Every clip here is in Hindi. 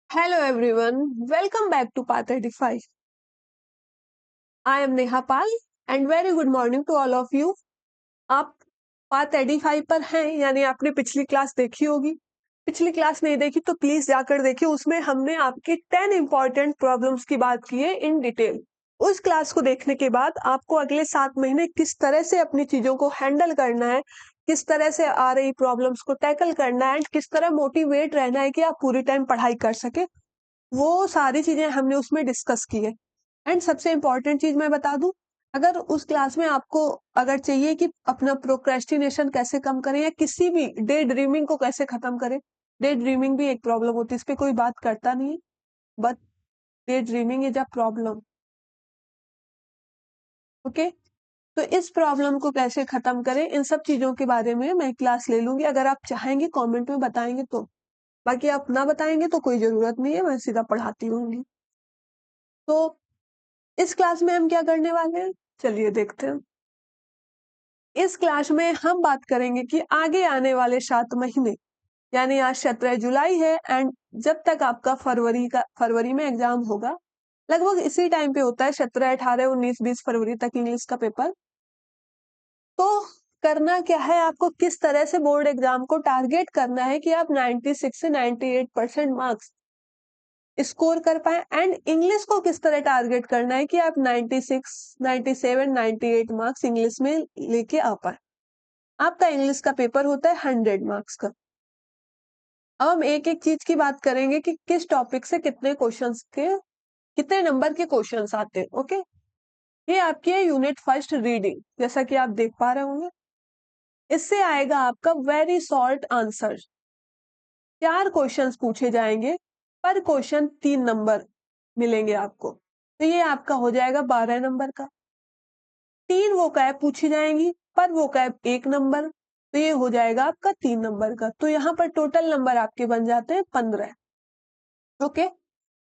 Hello everyone, welcome back to Path 85. I am Neha Pal and very good morning to all of you. आप पाथ 85 पर हैं यानी आपने पिछली क्लास देखी होगी। पिछली क्लास नहीं देखी तो प्लीज जाकर देखिए, उसमें हमने आपके 10 इंपॉर्टेंट प्रॉब्लम्स की बात की है इन डिटेल। उस क्लास को देखने के बाद आपको अगले 7 महीने किस तरह से अपनी चीजों को हैंडल करना है, किस तरह से आ रही प्रॉब्लम्स को टैकल करना है एंड किस तरह मोटिवेट रहना है कि आप पूरी टाइम पढ़ाई कर सके, वो सारी चीजें हमने उसमें डिस्कस की है। एंड सबसे इम्पोर्टेंट चीज मैं बता दूं, अगर उस क्लास में आपको अगर चाहिए कि अपना प्रोक्रेस्टिनेशन कैसे कम करें या किसी भी डे ड्रीमिंग को कैसे खत्म करें, डे ड्रीमिंग भी एक प्रॉब्लम होती है, इस पे कोई बात करता नहीं है, but day dreaming is a problem. Okay, तो इस प्रॉब्लम को कैसे खत्म करें, इन सब चीजों के बारे में मैं क्लास ले लूंगी। अगर आप चाहेंगे कमेंट में बताएंगे तो, बाकी आप ना बताएंगे तो कोई जरूरत नहीं है, मैं सीधा पढ़ाती रहूंगी। तो इस क्लास में हम क्या करने वाले हैं, चलिए देखते हैं। इस क्लास में हम बात करेंगे कि आगे आने वाले 7 महीने, यानी आज 17 जुलाई है एंड जब तक आपका फरवरी में एग्जाम होगा, लगभग इसी टाइम पे होता है 17 18 19 20 फरवरी तक इंग्लिश का पेपर। तो करना क्या है, आपको किस तरह से बोर्ड एग्जाम को टारगेट करना है कि आप 96 से 98% मार्क्स स्कोर कर पाए एंड इंग्लिश को किस तरह टारगेट करना है कि आप 96 97 98 मार्क्स इंग्लिश में लेके आ पाए। आपका इंग्लिश का पेपर होता है 100 मार्क्स का। अब हम एक एक चीज की बात करेंगे कि किस टॉपिक से कितने क्वेश्चंस के, कितने नंबर के क्वेश्चंस आते हैं। ओके, ये आपकी है यूनिट फर्स्ट रीडिंग, जैसा कि आप देख पा रहे होंगे। इससे आएगा आपका वेरी शॉर्ट आंसर। 4 क्वेश्चंस पूछे जाएंगे, पर क्वेश्चन 3 नंबर मिलेंगे आपको, तो ये आपका हो जाएगा 12 नंबर का। 3 वोकैब पूछी जाएंगी, पर वोकैब 1 नंबर, तो ये हो जाएगा आपका 3 नंबर का। तो यहाँ पर टोटल नंबर आपके बन जाते हैं 15। Okay,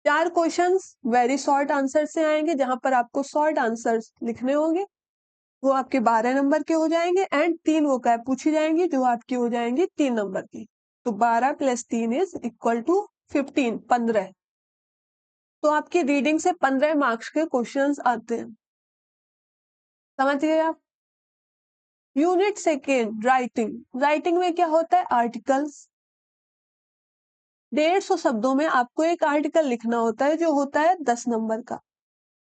4 questions very short answer से आएंगे, जहां पर आपको शॉर्ट आंसर्स लिखने होंगे, वो आपके 12 नंबर के हो जाएंगे एंड 3 वोकैब पूछी जाएंगी जो आपकी हो जाएंगी 3 नंबर की। तो 12 + 3 इज इक्वल टू 15, 15। तो आपकी रीडिंग से 15 मार्क्स के क्वेश्चंस आते हैं, समझ गए आप। Unit second writing. राइटिंग में क्या होता है, आर्टिकल्स। 150 शब्दों में आपको एक आर्टिकल लिखना होता है, जो होता है 10 नंबर का।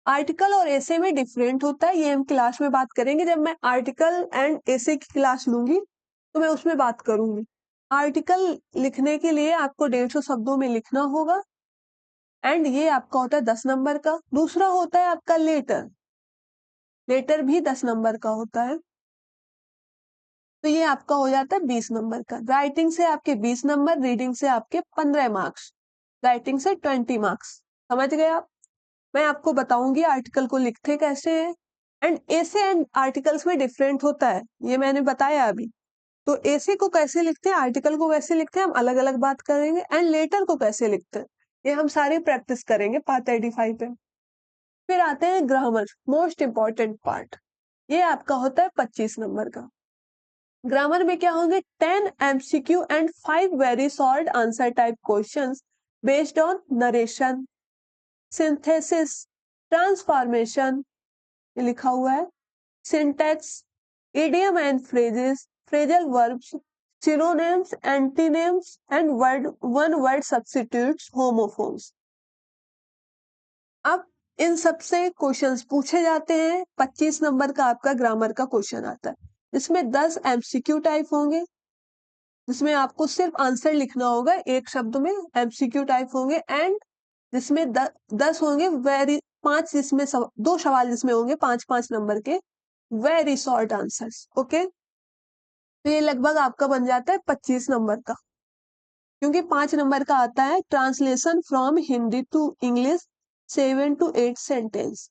आर्टिकल और ऐसे में डिफरेंट होता है, ये हम क्लास में बात करेंगे। जब मैं आर्टिकल एंड ऐसे की क्लास लूंगी तो मैं उसमें बात करूंगी। आर्टिकल लिखने के लिए आपको 150 शब्दों में लिखना होगा एंड ये आपका होता है 10 नंबर का। दूसरा होता है आपका लेटर। लेटर भी 10 नंबर का होता है, तो ये आपका हो जाता है 20 नंबर का। राइटिंग से आपके 20 नंबर, रीडिंग से आपके 15 मार्क्स, राइटिंग से 20 मार्क्स। समझ गए आप। मैं आपको बताऊंगी आर्टिकल को लिखते कैसे हैं एंड ऐसे एंड आर्टिकल्स में डिफरेंट होता है, ये मैंने बताया अभी। तो ऐसे को कैसे लिखते हैं, आर्टिकल को कैसे लिखते हैं, हम अलग अलग बात करेंगे एंड लेटर को कैसे लिखते हैं, ये हम सारी प्रैक्टिस करेंगे पार्ट 85 पे। फिर आते हैं ग्रामर, मोस्ट इंपॉर्टेंट पार्ट। ये आपका होता है 25 नंबर का। ग्रामर में क्या होंगे, 10 MCQ and 5 very short answer type questions based on narration, synthesis, transformation, लिखा हुआ है, syntax, idiom and phrases, phrasal verbs, synonyms, antonyms and word one word substitutes, homophones. अब इन सब से क्वेश्चंस पूछे जाते हैं। 25 नंबर का आपका ग्रामर का क्वेश्चन आता है, इसमें 10 एमसीक्यू टाइप होंगे, जिसमें आपको सिर्फ आंसर लिखना होगा एक शब्द में, एमसीक्यू टाइप होंगे एंड जिसमें 10 होंगे वेरी, 5 जिसमें 2 सवाल जिसमें होंगे 5-5 नंबर के वेरी शॉर्ट आंसर्स। ओके, तो ये लगभग आपका बन जाता है 25 नंबर का, क्योंकि 5 नंबर का आता है translation from Hindi to English, 7 to 8 sentence.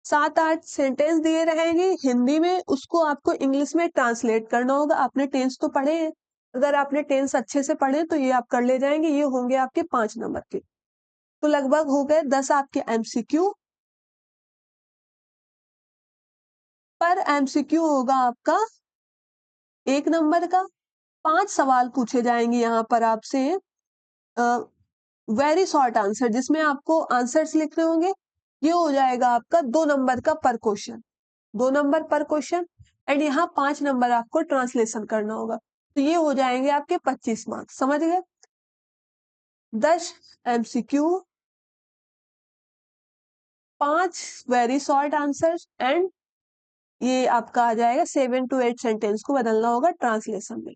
7-8 sentence दिए रहेंगे हिंदी में, उसको आपको इंग्लिश में ट्रांसलेट करना होगा। आपने टेंस तो पढ़े हैं, अगर आपने टेंस अच्छे से पढ़े तो ये आप कर ले जाएंगे, ये होंगे आपके 5 नंबर के। तो लगभग हो गए 10 आपके एमसीक्यू। पर एमसीक्यू होगा आपका 1 नंबर का। 5 सवाल पूछे जाएंगे यहाँ पर आपसे, वेरी शॉर्ट आंसर जिसमें आपको आंसर्स लिखने होंगे, ये हो जाएगा आपका 2 नंबर का पर क्वेश्चन, 2 नंबर पर क्वेश्चन। एंड यहाँ 5 नंबर आपको ट्रांसलेशन करना होगा, तो ये हो जाएंगे आपके 25 मार्क्स। समझ गए? 10 MCQ, 5 very short answers, and ये आपका आ जाएगा 7 to 8 सेंटेंस को बदलना होगा ट्रांसलेशन में।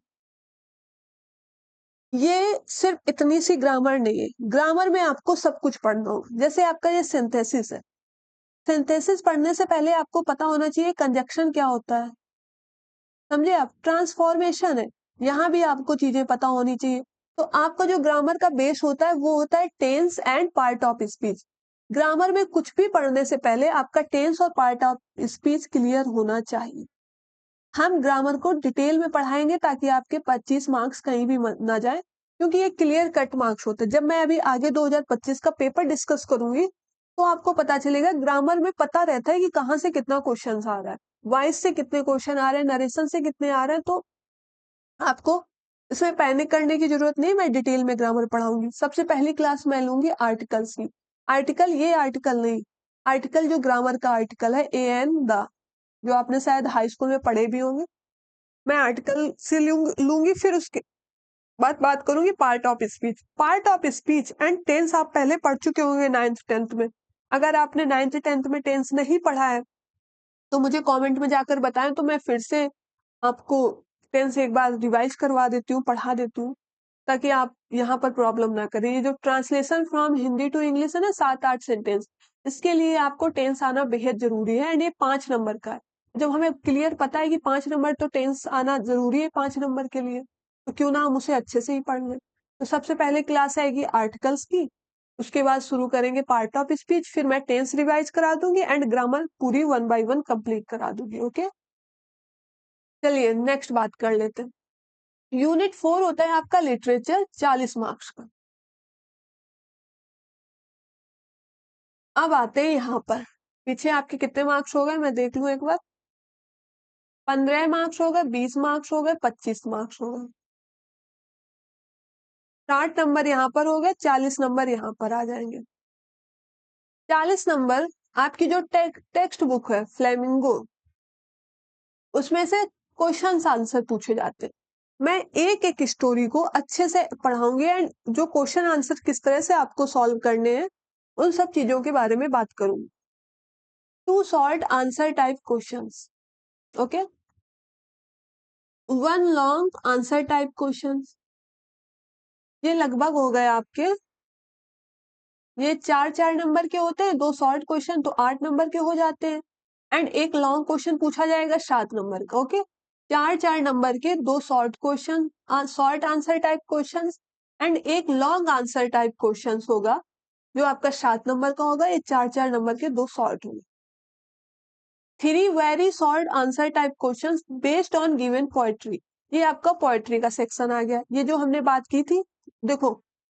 ये सिर्फ इतनी सी ग्रामर नहीं है, ग्रामर में आपको सब कुछ पढ़ना होगा। जैसे आपका ये सिंथेसिस है, सिंथेसिस पढ़ने से पहले आपको पता होना चाहिए कंजक्शन क्या होता है, समझे आप? ट्रांसफॉर्मेशन है, यहाँ भी आपको चीजें पता होनी चाहिए। तो आपका जो ग्रामर का बेस होता है वो होता है tense and part of speech. Grammar में कुछ भी पढ़ने से पहले आपका टेंस और पार्ट ऑफ स्पीच क्लियर होना चाहिए। हम ग्रामर को डिटेल में पढ़ाएंगे ताकि आपके 25 मार्क्स कहीं भी ना जाए, क्योंकि ये क्लियर कट मार्क्स होते हैं। जब मैं अभी आगे 2025 का पेपर डिस्कस करूंगी तो आपको पता चलेगा, ग्रामर में पता रहता है कि कहाँ से कितना क्वेश्चन आ रहा है, वॉइस से कितने क्वेश्चन आ रहे हैं, नरेशन से कितने आ रहे हैं। तो आपको इसमें पैनिक करने की जरूरत नहीं, मैं डिटेल में ग्रामर पढ़ाऊंगी। सबसे पहली क्लास मैं लूंगी आर्टिकल्स की। आर्टिकल, ये आर्टिकल नहीं, आर्टिकल जो ग्रामर का आर्टिकल है, ए एन द, जो आपने शायद हाई स्कूल में पढ़े भी होंगे, मैं आर्टिकल से लूंगी। फिर उसके बाद बात करूंगी part of speech. Part of speech and tense आप पहले पढ़ चुके होंगे 9th 10th में। अगर आपने 9th 10th में टेंस नहीं पढ़ा है तो मुझे कमेंट में जाकर बताएं, तो मैं फिर से आपको टेंस एक बार रिवाइज करवा देती हूँ, पढ़ा देती हूँ, ताकि आप यहाँ पर प्रॉब्लम ना करें। ये जो translation from Hindi to English है ना, 7-8 सेंटेंस, इसके लिए आपको टेंस आना बेहद जरूरी है। एंड ये 5 नंबर का है। जब हमें क्लियर पता है कि 5 नंबर तो टेंस आना जरूरी है 5 नंबर के लिए, तो क्यों ना हम उसे अच्छे से ही पढ़ लें। तो सबसे पहले क्लास आएगी आर्टिकल्स की, उसके बाद शुरू करेंगे पार्ट ऑफ स्पीच, फिर मैं टेंस रिवाइज करा दूंगी एंड ग्रामर पूरी 1 by 1 कंप्लीट करा दूंगी। ओके, चलिए नेक्स्ट बात कर लेते हैं। यूनिट 4 होता है आपका लिटरेचर, 40 मार्क्स का। अब आते हैं यहाँ पर, पीछे आपके कितने मार्क्स हो गए मैं देख लूं एक बार। 15 मार्क्स हो गए, 20 मार्क्स हो गए, 25 मार्क्स हो गए, 60 नंबर यहाँ पर हो गए, 40 नंबर यहाँ पर आ जाएंगे। 40 नंबर आपकी जो टेक्स्ट बुक है फ्लेमिंगो, उसमें से क्वेश्चन आंसर पूछे जाते हैं। मैं एक एक स्टोरी को अच्छे से पढ़ाऊंगी एंड जो क्वेश्चन आंसर किस तरह से आपको सॉल्व करने हैं उन सब चीजों के बारे में बात करूंगी। 2 short answer type questions, okay, 1 long answer type questions. ये लगभग हो गए आपके, ये 4-4 नंबर के होते हैं, 2 शॉर्ट क्वेश्चन तो 8 नंबर के हो जाते हैं। एंड एक लॉन्ग क्वेश्चन पूछा जाएगा 7 नंबर का। ओके, 4-4 नंबर के 2 short question, short answer type question, and एक लॉन्ग आंसर टाइप क्वेश्चन होगा जो आपका 7 नंबर का होगा। ये 4-4 नंबर के 2 शॉर्ट होंगे। 3 very short answer type question based on given poetry. ये आपका पोएट्री का सेक्शन आ गया। ये जो हमने बात की थी, देखो,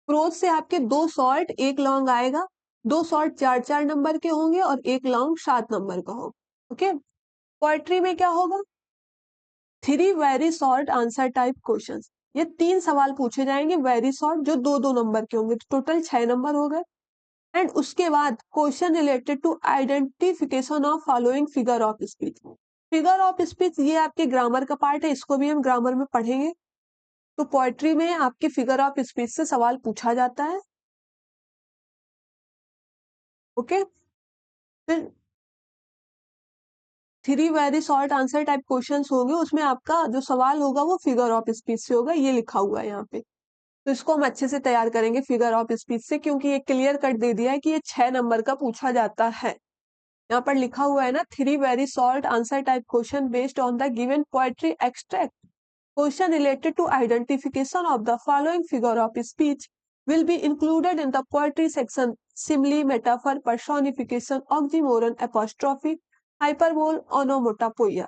प्रोज से आपके 2 शॉर्ट 1 लॉन्ग आएगा, 2 शॉर्ट 4-4 नंबर के होंगे और 1 लॉन्ग 7 नंबर का होगा। ओके, पोएट्री में क्या होगा, 3 very short answer type question. ये 3 सवाल पूछे जाएंगे वेरी शॉर्ट, जो 2-2 नंबर के होंगे, तो टोटल 6 नंबर हो गए। एंड उसके बाद question related to identification of following figure of speech. Figure of speech ये आपके ग्रामर का पार्ट है, इसको भी हम ग्रामर में पढ़ेंगे। तो पोएट्री में आपके फिगर ऑफ स्पीच से सवाल पूछा जाता है। ओके, फिर 3 very short answer type questions होंगे, उसमें आपका जो सवाल होगा वो फिगर ऑफ स्पीच से होगा, ये लिखा हुआ है यहाँ पे। तो इसको हम अच्छे से तैयार करेंगे फिगर ऑफ स्पीच से, क्योंकि ये क्लियर कर दे दिया है कि ये 6 नंबर का पूछा जाता है। यहाँ पर लिखा हुआ है ना, 3 very short answer type question based on the given poetry extract, question related to identification of the following figure of speech will be included in the poetry section. Simile, metaphor, personification, oxymoron, apostrophe, hyperbole, onomatopoeia.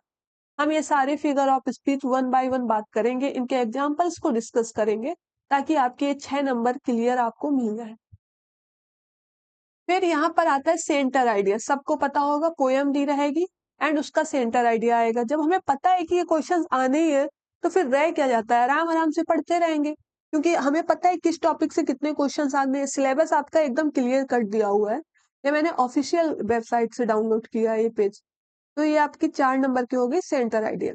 हम ये सारे फिगर ऑफ स्पीच 1 by 1 बात करेंगे, इनके एग्जाम्पल्स को डिस्कस करेंगे ताकि आपके 6 नंबर क्लियर आपको मिल जाए। फिर यहाँ पर आता है सेंटर आइडिया। सबको पता होगा पोएम दी रहेगी एंड उसका सेंटर आइडिया आएगा। जब हमें पता है कि ये क्वेश्चन आने ही है तो फिर रह क्या जाता है, आराम आराम से पढ़ते रहेंगे, क्योंकि हमें पता है किस टॉपिक से कितने क्वेश्चंस आने हैं। सिलेबस आपका एकदम क्लियर कर दिया हुआ है, ये मैंने ऑफिशियल वेबसाइट से डाउनलोड किया है ये पेज। तो ये आपकी 4 नंबर की हो गई सेंटर आइडिया।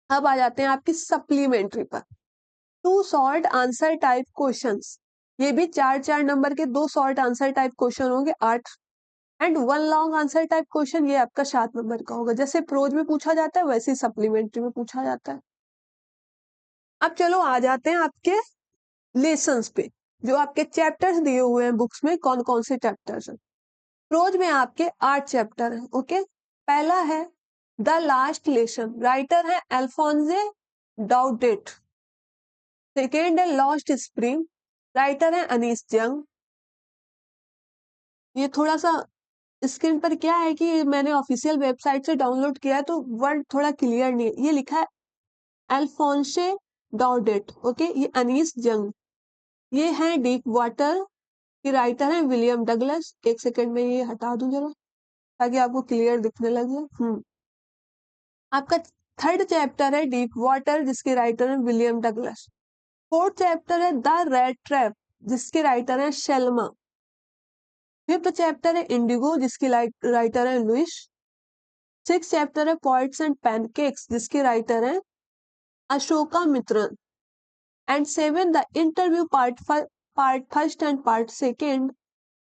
अब आ जाते हैं आपकी सप्लीमेंट्री पर। 2 शॉर्ट आंसर टाइप क्वेश्चंस, ये भी 4-4 नंबर के 2 शॉर्ट आंसर टाइप क्वेश्चन होंगे 8, and 1 long answer type question, ये आपका 7 नंबर का होगा। जैसे प्रोज में पूछा जाता है वैसे ही सप्लीमेंट्री में पूछा जाता है। अब चलो आ जाते हैं आपके लेसन्स पे, जो आपके चैप्टर्स दिए हुए हैं बुक्स में, कौन कौन से चैप्टर्स हैं। प्रोज में आपके 8 चैप्टर हैं। ओके, पहला है द लास्ट लेसन, राइटर है अल्फोंसे डाउडेट। सेकेंड है लॉस्ट स्प्रिंग, राइटर है अनीस जंग। ये थोड़ा सा स्क्रीन पर क्या है कि मैंने ऑफिशियल वेबसाइट से डाउनलोड किया है तो वर्ड थोड़ा क्लियर नहीं है। ये लिखा है अल्फोंसे डाउडेट। ओके, ये अनीस जंग। ये है डीप वाटर की राइटर है विलियम डगलस। एक सेकेंड में ये हटा दूं जरा ताकि आपको क्लियर दिखने लगे। आपका थर्ड चैप्टर है डीप वाटर, जिसके राइटर है विलियम डगलस। फोर्थ चैप्टर है द रेड ट्रैप, जिसके राइटर है शेल्मा। फिफ्थ चैप्टर है इंडिगो, जिसकी राइटर है लुइस। सिक्स चैप्टर है पॉइंट्स एंड पैनकेक्स, जिसके राइटर है Ashoka Mitran. And seven the interview part first and part second,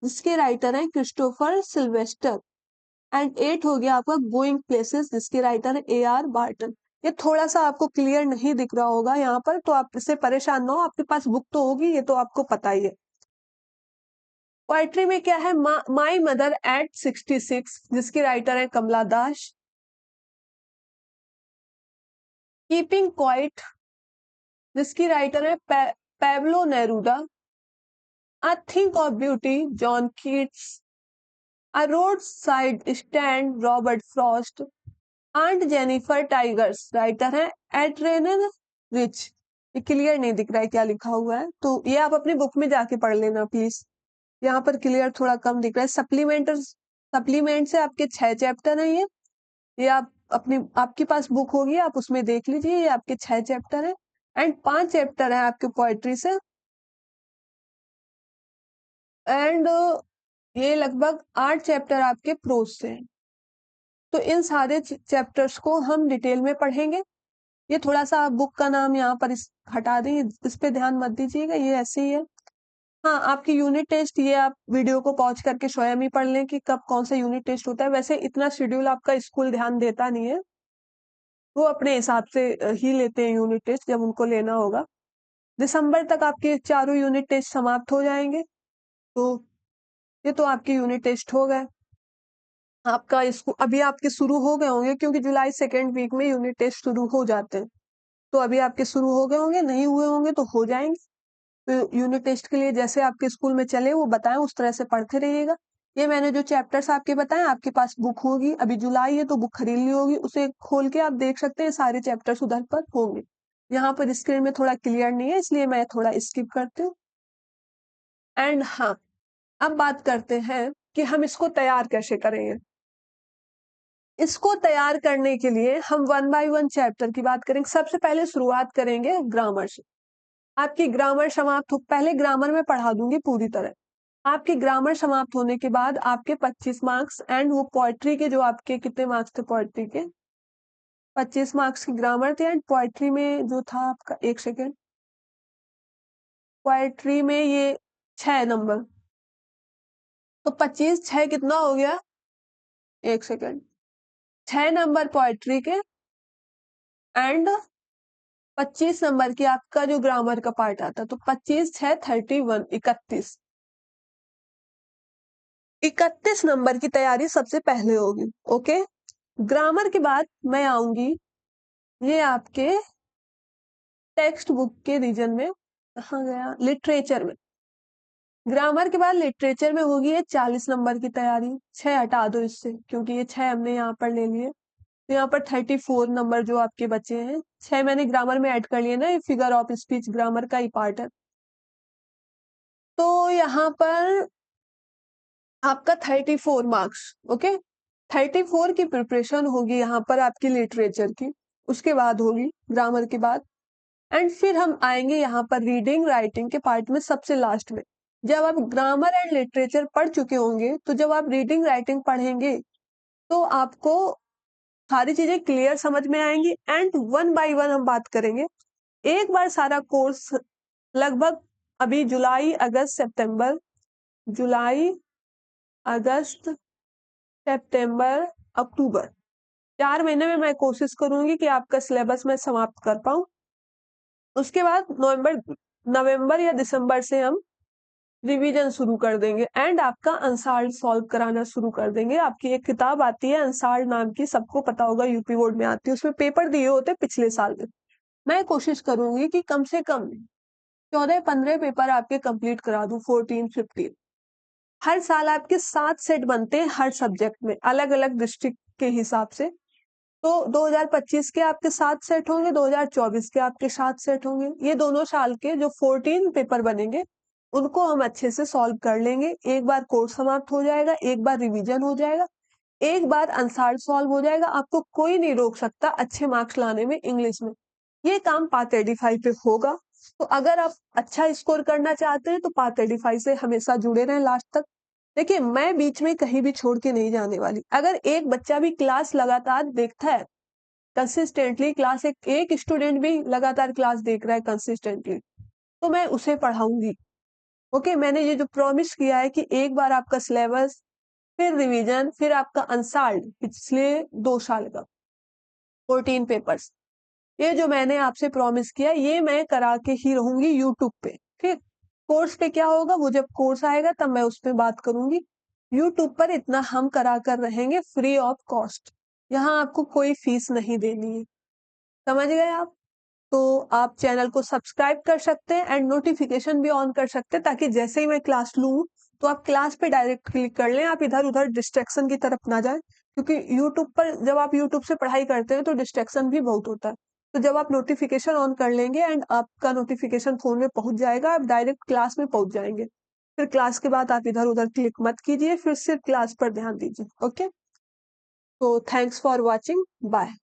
जिसके राइटर है क्रिस्टोफर सिल्वेस्टर। एंड 8 हो गया आपका गोइंग प्लेसेस, जिसके राइटर है A.R. बार्टन। ये थोड़ा सा आपको क्लियर नहीं दिख रहा होगा यहाँ पर, तो आप इससे परेशान ना हो, आपके पास बुक तो होगी, ये तो आपको पता ही है। पोएट्री में क्या है, माई मदर एट 66, जिसकी राइटर है कमला दास। कीपिंग क्वाइट, जिसकी राइटर है Pablo Neruda. A thing of beauty, John Keats. A roadside stand, Robert Frost. Aunt Jennifer tigers, writer है एड्रेनन रिच। ये क्लियर नहीं दिख रहा है क्या लिखा हुआ है, तो ये आप अपनी बुक में जाके पढ़ लेना प्लीज। यहाँ पर क्लियर थोड़ा कम दिख रहा है। सप्लीमेंट से आपके 6 चैप्टर है ये आप अपनी, आपके पास बुक होगी आप उसमें देख लीजिए, ये आपके 6 चैप्टर है। एंड 5 चैप्टर है आपके पोएट्री से। एंड ये लगभग 8 चैप्टर आपके प्रोज से हैं। तो इन सारे चैप्टर्स को हम डिटेल में पढ़ेंगे। ये थोड़ा सा आप बुक का नाम यहाँ पर हटा दें, इस पे ध्यान मत दीजिएगा, ये ऐसे ही है। हाँ, आपकी यूनिट टेस्ट ये आप वीडियो को पॉज करके स्वयं ही पढ़ लें कि कब कौन सा यूनिट टेस्ट होता है। वैसे इतना शेड्यूल आपका स्कूल ध्यान देता नहीं है, वो अपने हिसाब से ही लेते हैं यूनिट टेस्ट जब उनको लेना होगा। दिसंबर तक आपके चारों यूनिट टेस्ट समाप्त हो जाएंगे। तो ये तो आपके यूनिट टेस्ट हो गए। आपका स्कूल अभी आपके शुरू हो गए होंगे, क्योंकि जुलाई सेकेंड वीक में यूनिट टेस्ट शुरू हो जाते हैं। तो अभी आपके शुरू हो गए होंगे, नहीं हुए होंगे तो हो जाएंगे। तो यूनिट टेस्ट के लिए जैसे आपके स्कूल में चले वो बताएं, उस तरह से पढ़ते रहिएगा। ये मैंने जो चैप्टर्स आपके बताए, आपके पास बुक होगी, अभी जुलाई है तो बुक खरीद ली होगी, उसे खोल के आप देख सकते हैं, सारे चैप्टर्स उधर पर होंगे। यहाँ पर स्क्रीन में थोड़ा क्लियर नहीं है, इसलिए मैं थोड़ा स्किप करती हूँ। एंड हाँ, अब बात करते हैं कि हम इसको तैयार कैसे करेंगे। इसको तैयार करने के लिए हम 1 बाय 1 चैप्टर की बात करेंगे। सबसे पहले शुरुआत करेंगे ग्रामर से। आपकी ग्रामर समाप्त हो, पहले ग्रामर में पढ़ा दूंगी पूरी तरह। आपकी ग्रामर समाप्त होने के बाद आपके 25 मार्क्स, एंड वो पोएट्री के जो आपके कितने मार्क्स थे पोएट्री के, 25 मार्क्स की ग्रामर थे। एंड पोएट्री में जो था आपका, एक सेकेंड, पोएट्री में ये 6 नंबर, तो 25 6 कितना हो गया, एक सेकेंड, 6 नंबर पोएट्री के एंड 25 नंबर की आपका जो ग्रामर का पार्ट आता, तो 25 6 31 31, 31 नंबर की तैयारी सबसे पहले होगी। ओके, ग्रामर के बाद मैं आऊंगी ये आपके टेक्स्ट बुक के रीजन में, कहाँ गया, लिटरेचर में। ग्रामर के बाद लिटरेचर में होगी ये 40 नंबर की तैयारी। 6 हटा दो इससे, क्योंकि ये 6 हमने यहाँ पर ले लिए, तो यहाँ पर 34 नंबर जो आपके बचे हैं, 6 मैंने ग्रामर में ऐड कर लिए ना, ये फिगर ऑफ स्पीच ग्रामर का ही पार्ट है। तो यहाँ पर आपका 34 मार्क्स। ओके, 34 की प्रिपरेशन होगी यहाँ पर आपकी लिटरेचर की, उसके बाद होगी ग्रामर के बाद एंड फिर हम आएंगे यहाँ पर रीडिंग राइटिंग के पार्ट में सबसे लास्ट में। जब आप ग्रामर एंड लिटरेचर पढ़ चुके होंगे तो जब आप रीडिंग राइटिंग पढ़ेंगे तो आपको सारी चीजें क्लियर समझ में आएंगी एंड वन बाय वन हम बात करेंगे। एक बार सारा कोर्स लगभग अभी जुलाई अगस्त सितंबर अक्टूबर 4 महीने में मैं कोशिश करूंगी कि आपका सिलेबस मैं समाप्त कर पाऊं। उसके बाद नवंबर या दिसंबर से हम रिवीजन शुरू कर देंगे एंड आपका अनसाल्ड सॉल्व कराना शुरू कर देंगे। आपकी एक किताब आती है अनसाल्ड नाम की, सबको पता होगा, यूपी बोर्ड में आती है, उसमें पेपर दिए होते पिछले साल में। मैं कोशिश करूंगी कि कम से कम 14-15 पेपर आपके कंप्लीट करा दूं, 14-15। हर साल आपके 7 सेट बनते हैं हर सब्जेक्ट में, अलग अलग डिस्ट्रिक्ट के हिसाब से। तो 2025 के आपके 7 सेट होंगे, 2024 के आपके 7 सेट होंगे। ये दोनों साल के जो 14 पेपर बनेंगे उनको हम अच्छे से सॉल्व कर लेंगे। एक बार कोर्स समाप्त हो जाएगा, एक बार रिवीजन हो जाएगा, एक बार आंसर सॉल्व हो जाएगा। आपको कोई नहीं रोक सकता अच्छे मार्क्स लाने में इंग्लिश में। ये काम पार्ट 85 पे होगा। तो अगर आप अच्छा स्कोर करना चाहते हैं तो पार्ट 85 से हमेशा जुड़े रहें लास्ट तक। देखिए, मैं बीच में कहीं भी छोड़ के नहीं जाने वाली। अगर एक बच्चा भी क्लास लगातार देखता है कंसिस्टेंटली, क्लास एक स्टूडेंट भी लगातार क्लास देख रहा है कंसिस्टेंटली, तो मैं उसे पढ़ाऊंगी। ओके, मैंने ये जो प्रॉमिस किया है कि एक बार आपका सिलेबस, फिर रिवीजन, फिर आपका अनसाल्ड पिछले 2 साल का 14 पेपर्स, ये जो मैंने आपसे प्रॉमिस किया ये मैं करा के ही रहूंगी यूट्यूब पे। ठीक, कोर्स पे क्या होगा वो जब कोर्स आएगा तब मैं उस पर बात करूंगी। यूट्यूब पर इतना हम करा कर रहेंगे फ्री ऑफ कॉस्ट। यहाँ आपको कोई फीस नहीं देनी है। समझ गए आप? तो आप चैनल को सब्सक्राइब कर सकते हैं एंड नोटिफिकेशन भी ऑन कर सकते हैं, ताकि जैसे ही मैं क्लास लूं तो आप क्लास पे डायरेक्ट क्लिक कर लें, आप इधर उधर डिस्ट्रैक्शन की तरफ ना जाए। क्योंकि यूट्यूब पर जब आप यूट्यूब से पढ़ाई करते हैं तो डिस्ट्रैक्शन भी बहुत होता है। तो जब आप नोटिफिकेशन ऑन कर लेंगे एंड आपका नोटिफिकेशन फोन में पहुंच जाएगा, आप डायरेक्ट क्लास में पहुंच जाएंगे। फिर क्लास के बाद आप इधर उधर क्लिक मत कीजिए, फिर सिर्फ क्लास पर ध्यान दीजिए। ओके, तो थैंक्स फॉर वॉचिंग, बाय।